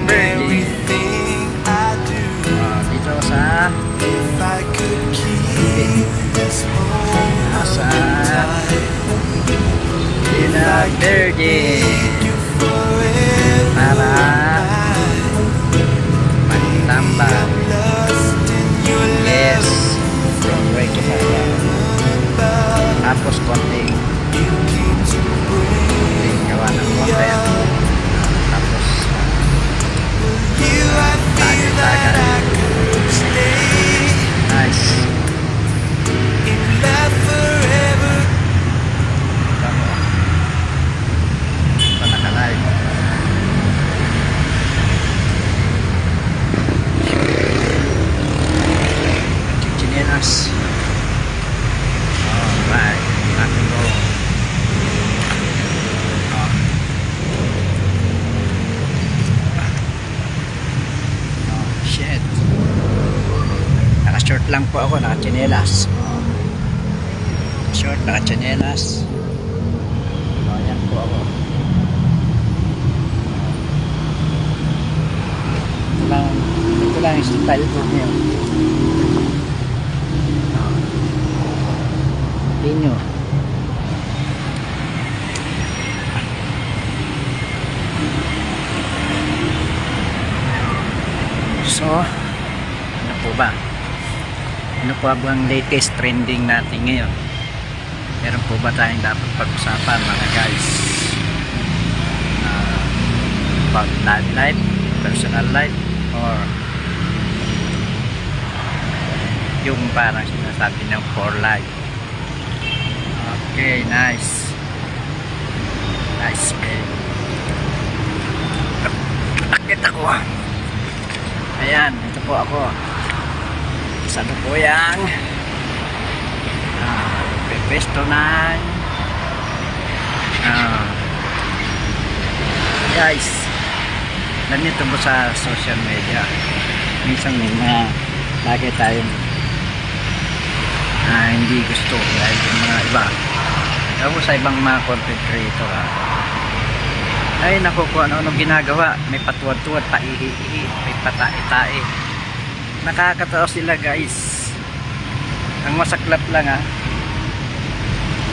Virgin. Dito sa nasa Villa Virgin para magtambang. Yes, from way to tapos konting gawa ng content, tapos tagat-tagat. Nice. Ito naka-live. Chichinelas. Alright, nothing wrong. Oh, shit. Naka-short lang po ako, naka-chinelas. Short, naka-chinelas. Oh, yan po ako. Ito lang yung style po niyo. Inyo. So, ano po ba? Ano po ba ang latest trending natin ngayon? Meron po ba tayong dapat pag-usapan mga guys? About love life, personal life, or yung parang sinasabi ng for life? Okay, nice. Nice, man. Akit ako. Ayan, ito po ako. Sa Lupuyang. Pepesto ng guys. Alam niyo ito po sa social media. Minsan may mga lagi tayong hindi gusto dahil yung mga iba. Ako sa ibang mga content creator ay naku, kung ano-anong ginagawa, may patuwad-tuwad, paihi-ihi, may patai-tai. Nakakatawa sila guys. Ang masaklap lang